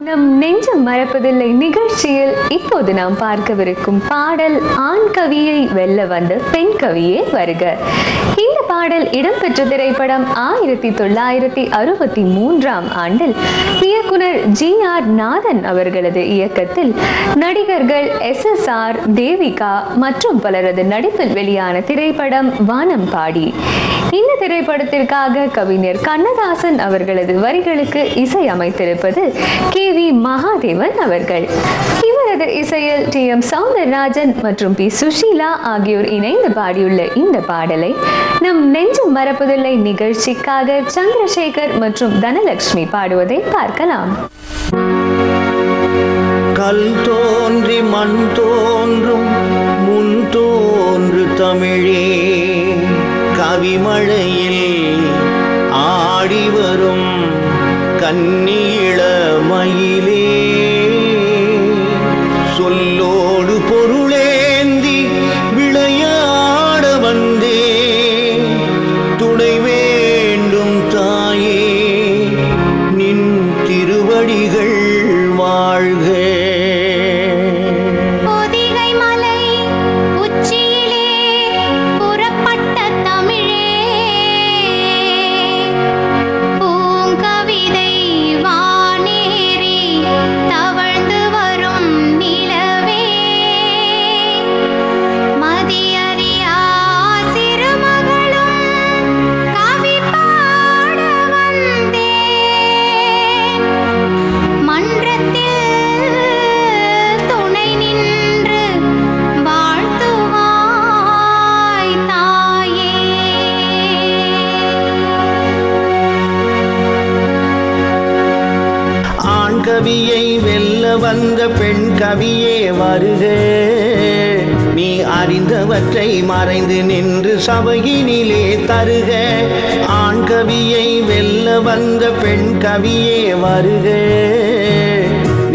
நம் நெஞ்சம் மறப்பதில்லை நிகழ்ச்சியில் இப்போது நாம் பார்க்கவிருக்கும் பாடல் ஆண் கவியை வெல்ல வந்த பெண் கவியே வருக. இந்த பாடல் இடம்பெற்ற திரைப்படம் 1963ஆம் ஆண்டில் இயக்குனர் GR நாதன் அவர்களது இயக்கத்தில் நடிகர்கள் SSR, தேவிகா மற்றும் பலரது நடிப்பில் வெளியான திரைப்படம் வானம் பாடி. இந்த திரைப்படத்திற்காக கவிஞர் கண்ணதாசன் அவர்களது வரிகளுக்கு இசை அமைத்திருப்பது KV மகாதேவன் அவர்கள். இவரது இசையில் TM சௌந்தரராஜன் மற்றும் P சுஷீலா ஆகியோர் இணைந்து பாடியுள்ள இந்த பாடலை நம் நெஞ்சம் மறப்பதில்லை நிகழ்ச்சிக்காக சந்திரசேகர் மற்றும் தனலட்சுமி பாடுவதை பார்க்கலாம். கல் தோன்றி மண் தோன்றும் முன் தோன்று தமிழே, கவிமழையில் ஆடி வரும் கன்னியிள மயிலே, சொல்லோடு பொருளேந்தி விளையாட வந்தே, துணை வேண்டும் தாயே நின் திருவடிகள் வாழ்க. கவியை வெல்ல வந்த பெண் கவியே வருக. நீ அறிந்தவற்றை மறைந்து நின்று சபையினிலே தருக. ஆண் கவியை வெல்ல வந்த பெண் கவியே வருக.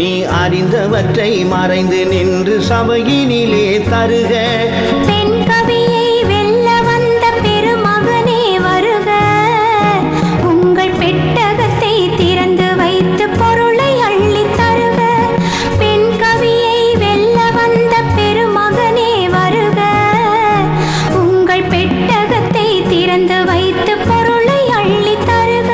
நீ அறிந்தவற்றை மறைந்து நின்று சபையினிலே தருக. பெண் கவியை வெல்ல வந்த பெருமகனே வருக. உங்கள் பெட்டகத்தை திறந்து வைத்து பொருளை அள்ளி தருக. பெண் கவியை வெல்ல வந்த பெருமகனே வருக. உங்கள் பெட்டகத்தை திறந்து வைத்து பொருளை அள்ளி தருக.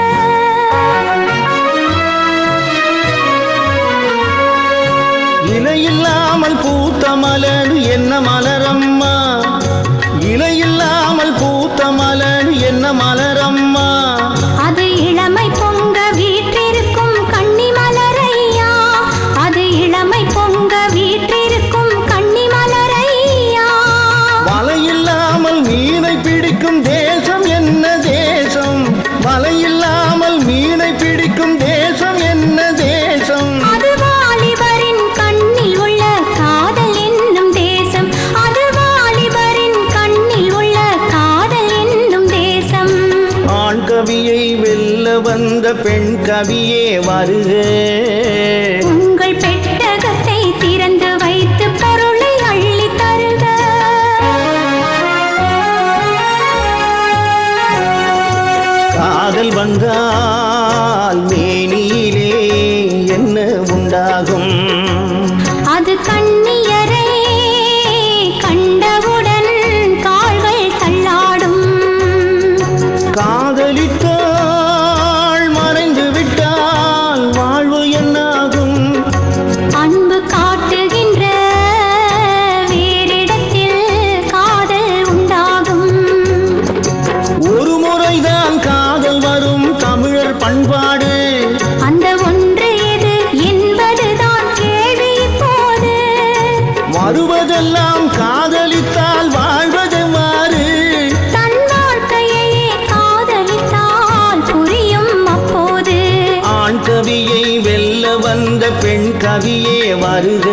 இலையில்லாமல் பூத்த மலர் என்ன மலரம்மா, இலையில்லாமல் பூத்த மலர் என்ன மலரம்மா, அது இளமை பொங்க வீற்றிருக்கும் கன்னி மலரையா, அது இளமை பொங்க வீற்றிருக்கும் கன்னி மலரையா. வலையில்லாமல் மீனை பிடிக்கும் தேசம் என்ன தேசம், வலையில்லாமல் மீனை பிடிக்கும் தேசம் என்ன தேசம், அது வாலிபரின் கண்ணில் உள்ள காதல் என்னும் தேசம், அது வாலிபரின் கண்ணில் உள்ள காதல் என்னும் தேசம். ஆண் கவியை வெல்ல வந்த பெண் கவியே வருக. உங்கள் பெட்டகத்தை திறந்து வைத்து பொருளை அள்ளி தருக. காதல் வந்தால் மேனியிலே என்ன உண்டாகும், அது கண்ணியரை கண்டவுடன் கால்கள் தள்ளாடும். காதலித்தாள் மறைந்து விட்டால் வாழ்வு என்னாகும், அன்பு காட்டுகின்ற வேறிடத்தில் காதல் உண்டாகும். ஒரு முறைதான் காதல் வரும் தமிழர் பண்பாடு, அந்த ஒன்று எது என்பதுதான் கேள்வி இப்போது. வருவதெல்லாம் காதலித்தால் வாழ்வது மாறு, தன் வாழ்க்கையையே காதலித்தால் புரியும் அப்போது. ஆண் கவியை வெல்ல வந்த பெண் கவியே வருக.